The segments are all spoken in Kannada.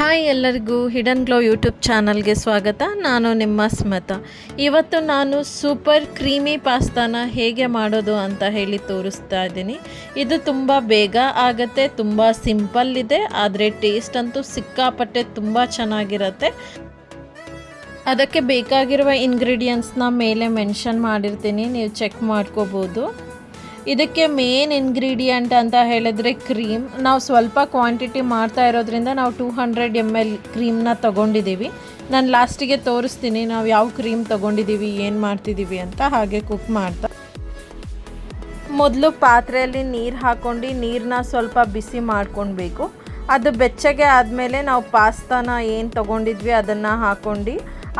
ಹಾಯ್ ಎಲ್ಲರಿಗೂ ಹಿಡನ್ ಗ್ಲೋ ಯೂಟ್ಯೂಬ್ ಚಾನಲ್ಗೆ ಸ್ವಾಗತ. ನಾನು ನಿಮ್ಮ ಸ್ಮಿತಾ. ಇವತ್ತು ನಾನು ಸೂಪರ್ ಕ್ರೀಮಿ ಪಾಸ್ತಾನ ಹೇಗೆ ಮಾಡೋದು ಅಂತ ಹೇಳಿ ತೋರಿಸ್ತಾ ಇದ್ದೀನಿ. ಇದು ತುಂಬ ಬೇಗ ಆಗುತ್ತೆ, ತುಂಬ ಸಿಂಪಲ್ ಇದೆ, ಆದರೆ ಟೇಸ್ಟ್ ಅಂತೂ ಸಿಕ್ಕಾಪಟ್ಟೆ ತುಂಬ ಚೆನ್ನಾಗಿರುತ್ತೆ. ಅದಕ್ಕೆ ಬೇಕಾಗಿರುವ ಇಂಗ್ರೀಡಿಯೆಂಟ್ಸ್ನ ಮೇಲೆ ಮೆನ್ಷನ್ ಮಾಡಿರ್ತೀನಿ, ನೀವು ಚೆಕ್ ಮಾಡ್ಕೋಬೋದು. ಇದಕ್ಕೆ ಮೇನ್ ಇಂಗ್ರೀಡಿಯೆಂಟ್ ಅಂತ ಹೇಳಿದ್ರೆ ಕ್ರೀಮ್. ನಾವು ಸ್ವಲ್ಪ ಕ್ವಾಂಟಿಟಿ ಮಾಡ್ತಾ ಇರೋದ್ರಿಂದ ನಾವು 200 ml ಕ್ರೀಮ್ನ ತೊಗೊಂಡಿದ್ದೀವಿ. ನಾನು ಲಾಸ್ಟಿಗೆ ತೋರಿಸ್ತೀನಿ ನಾವು ಯಾವ ಕ್ರೀಮ್ ತೊಗೊಂಡಿದ್ದೀವಿ, ಏನು ಮಾಡ್ತಿದ್ದೀವಿ ಅಂತ. ಹಾಗೆ ಕುಕ್ ಮಾಡ್ತಾ ಮೊದಲು ಪಾತ್ರೆಯಲ್ಲಿ ನೀರು ಹಾಕ್ಕೊಂಡು ನೀರನ್ನ ಸ್ವಲ್ಪ ಬಿಸಿ ಮಾಡ್ಕೊಳ್ಬೇಕು. ಅದು ಬೆಚ್ಚಗೆ ಆದಮೇಲೆ ನಾವು ಪಾಸ್ತಾನ ಏನು ತೊಗೊಂಡಿದ್ವಿ ಅದನ್ನು ಹಾಕ್ಕೊಂಡು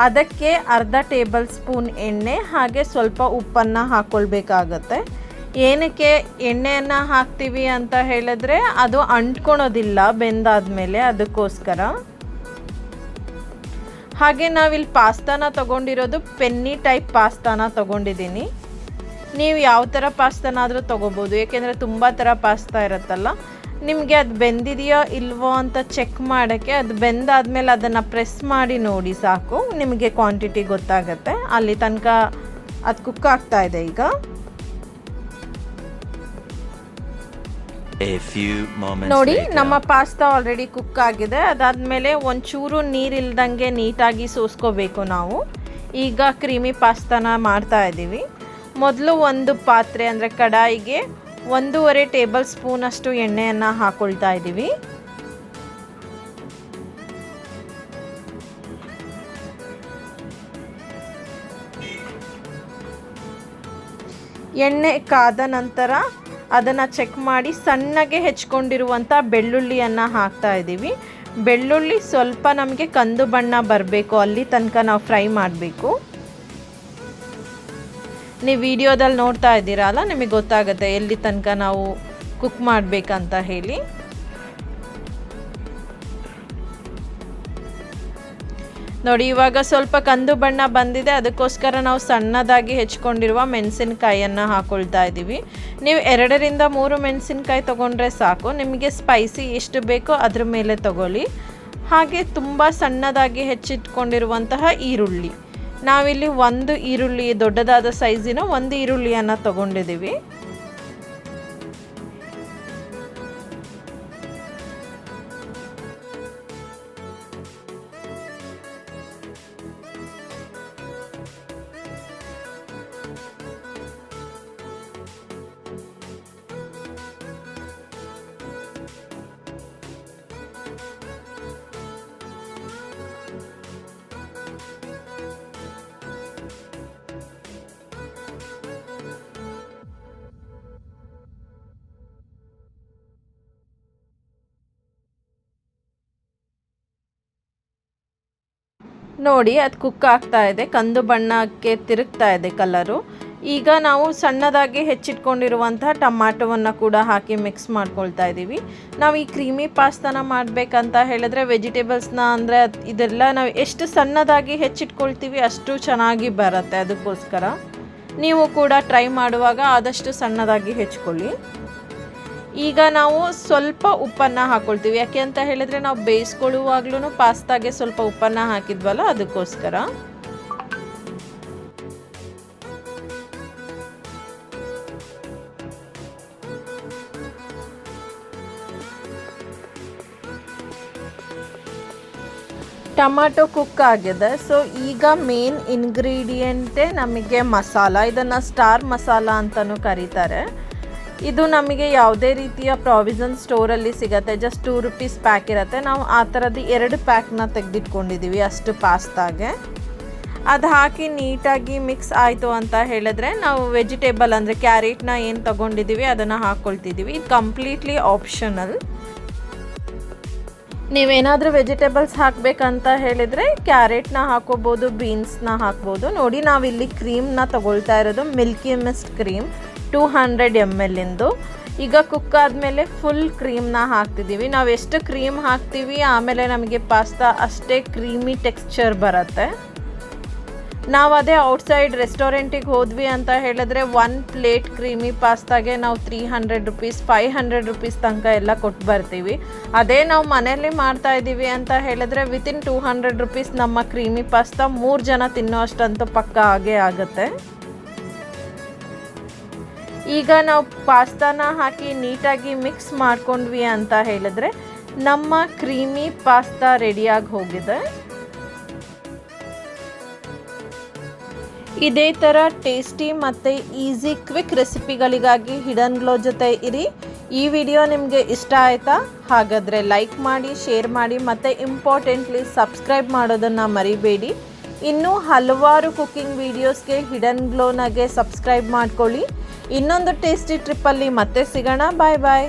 ಅದಕ್ಕೆ ಅರ್ಧ ಟೇಬಲ್ ಸ್ಪೂನ್ ಎಣ್ಣೆ ಹಾಗೆ ಸ್ವಲ್ಪ ಉಪ್ಪನ್ನು ಹಾಕ್ಕೊಳ್ಬೇಕಾಗತ್ತೆ. ಏನಕ್ಕೆ ಎಣ್ಣೆಯನ್ನು ಹಾಕ್ತೀವಿ ಅಂತ ಹೇಳಿದ್ರೆ ಅದು ಅಂಟ್ಕೊಳೋದಿಲ್ಲ ಬೆಂದಾದ್ಮೇಲೆ, ಅದಕ್ಕೋಸ್ಕರ. ಹಾಗೆ ನಾವಿಲ್ಲಿ ಪಾಸ್ತಾನ ತೊಗೊಂಡಿರೋದು ಪೆನ್ನಿ ಟೈಪ್ ಪಾಸ್ತಾನ ತೊಗೊಂಡಿದ್ದೀನಿ. ನೀವು ಯಾವ ಥರ ಪಾಸ್ತಾನಾದರೂ ತೊಗೋಬೋದು, ಏಕೆಂದರೆ ತುಂಬ ಥರ ಪಾಸ್ತಾ ಇರುತ್ತಲ್ಲ. ನಿಮಗೆ ಅದು ಬೆಂದಿದೆಯೋ ಇಲ್ವೋ ಅಂತ ಚೆಕ್ ಮಾಡೋಕ್ಕೆ ಅದು ಬೆಂದಾದ್ಮೇಲೆ ಅದನ್ನು ಪ್ರೆಸ್ ಮಾಡಿ ನೋಡಿ ಸಾಕು, ನಿಮಗೆ ಕ್ವಾಂಟಿಟಿ ಗೊತ್ತಾಗುತ್ತೆ. ಅಲ್ಲಿ ತನಕ ಅದು ಕುಕ್ ಆಗ್ತಾ ಇದೆ. ಈಗ ನೋಡಿ ನಮ್ಮ ಪಾಸ್ತಾ ಆಲ್ರೆಡಿ ಕುಕ್ ಆಗಿದೆ. ಅದಾದಮೇಲೆ ಒಂಚೂರು ನೀರಿಲ್ದಂಗೆ ನೀಟಾಗಿ ಸೋಸ್ಕೋಬೇಕು ನಾವು. ಈಗ ಕ್ರೀಮಿ ಪಾಸ್ತಾನ ಮಾಡ್ತಾ ಇದ್ದೀವಿ. ಮೊದಲು ಒಂದು ಪಾತ್ರೆ ಅಂದರೆ ಕಡಾಯಿಗೆ 1.5 ಟೇಬಲ್ ಸ್ಪೂನಷ್ಟು ಎಣ್ಣೆಯನ್ನು ಹಾಕ್ಕೊಳ್ತಾ ಇದ್ದೀವಿ. ಎಣ್ಣೆ ಕಾದ ನಂತರ ಅದನ್ನು ಚೆಕ್ ಮಾಡಿ ಸಣ್ಣಗೆ ಹೆಚ್ಕೊಂಡಿರುವಂಥ ಬೆಳ್ಳುಳ್ಳಿಯನ್ನು ಹಾಕ್ತಾ ಇದ್ದೀವಿ. ಬೆಳ್ಳುಳ್ಳಿ ಸ್ವಲ್ಪ ನಮಗೆ ಕಂದು ಬಣ್ಣ ಬರಬೇಕು, ಅಲ್ಲಿ ತನಕ ನಾವು ಫ್ರೈ ಮಾಡಬೇಕು. ನೀವು ವಿಡಿಯೋದಲ್ಲಿ ನೋಡ್ತಾ ಇದ್ದೀರಲ್ಲ, ನಿಮಗೆ ಗೊತ್ತಾಗುತ್ತೆ ಎಲ್ಲಿ ತನಕ ನಾವು ಕುಕ್ ಮಾಡಬೇಕಂತ ಹೇಳಿ. ನೋಡಿ ಇವಾಗ ಸ್ವಲ್ಪ ಕಂದು ಬಣ್ಣ ಬಂದಿದೆ, ಅದಕ್ಕೋಸ್ಕರ ನಾವು ಸಣ್ಣದಾಗಿ ಹೆಚ್ಕೊಂಡಿರುವ ಮೆಣಸಿನಕಾಯಿಯನ್ನು ಹಾಕ್ಕೊಳ್ತಾ ಇದ್ದೀವಿ. ನೀವು 2 ರಿಂದ 3 ಮೆಣಸಿನಕಾಯಿ ತೊಗೊಂಡ್ರೆ ಸಾಕು, ನಿಮಗೆ ಸ್ಪೈಸಿ ಎಷ್ಟು ಬೇಕೋ ಅದ್ರ ಮೇಲೆ ತಗೊಳ್ಳಿ. ಹಾಗೆ ತುಂಬ ಸಣ್ಣದಾಗಿ ಹೆಚ್ಚಿಟ್ಕೊಂಡಿರುವಂತಹ ಈರುಳ್ಳಿ, ನಾವಿಲ್ಲಿ 1 ಈರುಳ್ಳಿ, ದೊಡ್ಡದಾದ ಸೈಜಿನ 1 ಈರುಳ್ಳಿಯನ್ನು ತೊಗೊಂಡಿದ್ದೀವಿ. ನೋಡಿ ಅದು ಕುಕ್ ಆಗ್ತಾ ಇದೆ, ಕಂದು ಬಣ್ಣಕ್ಕೆ ತಿರುಗ್ತಾ ಇದೆ ಕಲರು. ಈಗ ನಾವು ಸಣ್ಣದಾಗಿ ಹೆಚ್ಚಿಟ್ಕೊಂಡಿರುವಂತಹ ಟೊಮ್ಯಾಟೊವನ್ನು ಕೂಡ ಹಾಕಿ ಮಿಕ್ಸ್ ಮಾಡ್ಕೊಳ್ತಾ ಇದ್ದೀವಿ. ನಾವು ಈ ಕ್ರೀಮಿ ಪಾಸ್ತಾನ ಮಾಡಬೇಕಂತ ಹೇಳಿದ್ರೆ ವೆಜಿಟೇಬಲ್ಸ್ನ ಅಂದರೆ ಇದೆಲ್ಲ ನಾವು ಎಷ್ಟು ಸಣ್ಣದಾಗಿ ಹೆಚ್ಚಿಟ್ಕೊಳ್ತೀವಿ ಅಷ್ಟು ಚೆನ್ನಾಗಿ ಬರುತ್ತೆ. ಅದಕ್ಕೋಸ್ಕರ ನೀವು ಕೂಡ ಟ್ರೈ ಮಾಡುವಾಗ ಆದಷ್ಟು ಸಣ್ಣದಾಗಿ ಹೆಚ್ಕೊಳ್ಳಿ. ಈಗ ನಾವು ಸ್ವಲ್ಪ ಉಪ್ಪನ್ನು ಹಾಕ್ಕೊಳ್ತೀವಿ, ಯಾಕೆ ಅಂತ ಹೇಳಿದರೆ ನಾವು ಬೇಯಿಸ್ಕೊಳ್ಳುವಾಗ್ಲೂ ಪಾಸ್ತಾಗೆ ಸ್ವಲ್ಪ ಉಪ್ಪನ್ನು ಹಾಕಿದ್ವಲ್ಲ, ಅದಕ್ಕೋಸ್ಕರ. ಟೊಮ್ಯಾಟೊ ಕುಕ್ ಆಗಿದೆ. ಸೊ ಈಗ ಮೇನ್ ಇಂಗ್ರೀಡಿಯೆಂಟೇ ನಮಗೆ ಮಸಾಲ. ಇದನ್ನು ಸ್ಟಾರ್ ಮಸಾಲ ಅಂತಲೂ ಕರೀತಾರೆ. ಇದು ನಮಗೆ ಯಾವುದೇ ರೀತಿಯ ಪ್ರಾವಿಷನ್ ಸ್ಟೋರಲ್ಲಿ ಸಿಗುತ್ತೆ, ಜಸ್ಟ್ 2 ರೂಪೀಸ್ ಪ್ಯಾಕ್ ಇರುತ್ತೆ. ನಾವು ಆ ಥರದ್ದು 2 ಪ್ಯಾಕ್ನ ತೆಗೆದಿಟ್ಕೊಂಡಿದ್ದೀವಿ ಅಷ್ಟು ಪಾಸ್ತಾಗೆ. ಅದು ಹಾಕಿ ನೀಟಾಗಿ ಮಿಕ್ಸ್ ಆಯಿತು ಅಂತ ಹೇಳಿದ್ರೆ ನಾವು ವೆಜಿಟೇಬಲ್ ಅಂದರೆ ಕ್ಯಾರೆಟ್ನ ಏನು ತೊಗೊಂಡಿದ್ದೀವಿ ಅದನ್ನು ಹಾಕ್ಕೊಳ್ತಿದ್ದೀವಿ. ಇದು ಕಂಪ್ಲೀಟ್ಲಿ ಆಪ್ಷನಲ್. ನೀವೇನಾದರೂ ವೆಜಿಟೇಬಲ್ಸ್ ಹಾಕಬೇಕಂತ ಹೇಳಿದರೆ ಕ್ಯಾರೆಟ್ನ ಹಾಕೋಬೋದು, ಬೀನ್ಸ್ನ ಹಾಕ್ಬೋದು. ನೋಡಿ ನಾವಿಲ್ಲಿ ಕ್ರೀಮ್ನ ತೊಗೊಳ್ತಾ ಇರೋದು ಮಿಲ್ಕಿ ಮಿಸ್ಟ್ ಕ್ರೀಮ್ 200 ml ಇಂದು. ಈಗ ಕುಕ್ ಆದಮೇಲೆ ಫುಲ್ ಕ್ರೀಮ್ನ ಹಾಕ್ತಿದ್ದೀವಿ. ನಾವು ಎಷ್ಟು ಕ್ರೀಮ್ ಹಾಕ್ತೀವಿ ಆಮೇಲೆ ನಮಗೆ ಪಾಸ್ತಾ ಅಷ್ಟೇ ಕ್ರೀಮಿ ಟೆಕ್ಸ್ಚರ್ ಬರುತ್ತೆ. ನಾವು ಅದೇ ಔಟ್ಸೈಡ್ ರೆಸ್ಟೋರೆಂಟಿಗೆ ಹೋದ್ವಿ ಅಂತ ಹೇಳಿದ್ರೆ 1 ಪ್ಲೇಟ್ ಕ್ರೀಮಿ ಪಾಸ್ತಾಗೆ ನಾವು 300 ರುಪೀಸ್ 500 ರುಪೀಸ್ ತನಕ ಎಲ್ಲ ಕೊಟ್ಟು ಬರ್ತೀವಿ. ಅದೇ ನಾವು ಮನೆಯಲ್ಲಿ ಮಾಡ್ತಾ ಇದ್ದೀವಿ ಅಂತ ಹೇಳಿದ್ರೆ ವಿತಿನ್ 200 ರುಪೀಸ್ ನಮ್ಮ ಕ್ರೀಮಿ ಪಾಸ್ತಾ 3 ಜನ ತಿನ್ನೋ ಅಷ್ಟಂತೂ ಪಕ್ಕ ಆಗೇ ಆಗುತ್ತೆ. ಈಗ ನಾವು ಪಾಸ್ತಾನ ಹಾಕಿ ನೀಟಾಗಿ ಮಿಕ್ಸ್ ಮಾಡ್ಕೊಂಡ್ವಿ ಅಂತ ಹೇಳಿದ್ರೆ ನಮ್ಮ ಕ್ರೀಮಿ ಪಾಸ್ತಾ ರೆಡಿಯಾಗಿ ಹೋಗಿದೆ. ಇದೇ ಥರ ಟೇಸ್ಟಿ ಮತ್ತು ಈಸಿ ಕ್ವಿಕ್ ರೆಸಿಪಿಗಳಿಗಾಗಿ ಹಿಡನ್ ಗ್ಲೋ ಜೊತೆ ಇರಿ. ಈ ವಿಡಿಯೋ ನಿಮಗೆ ಇಷ್ಟ ಆಯಿತಾ? ಹಾಗಾದರೆ ಲೈಕ್ ಮಾಡಿ, ಶೇರ್ ಮಾಡಿ ಮತ್ತು ಇಂಪಾರ್ಟೆಂಟ್ಲಿ ಸಬ್ಸ್ಕ್ರೈಬ್ ಮಾಡೋದನ್ನು ಮರಿಬೇಡಿ. ಇನ್ನೂ ಹಲವಾರು ಕುಕ್ಕಿಂಗ್ ವೀಡಿಯೋಸ್ಗೆ ಹಿಡನ್ ಗ್ಲೋನಾಗೆ ಸಬ್ಸ್ಕ್ರೈಬ್ ಮಾಡ್ಕೊಳ್ಳಿ. ಇನ್ನೊಂದು ಟೇಸ್ಟಿ ಟ್ರಿಪ್ಪಲ್ಲಿ ಮತ್ತೆ ಸಿಗೋಣ. ಬಾಯ್ ಬಾಯ್.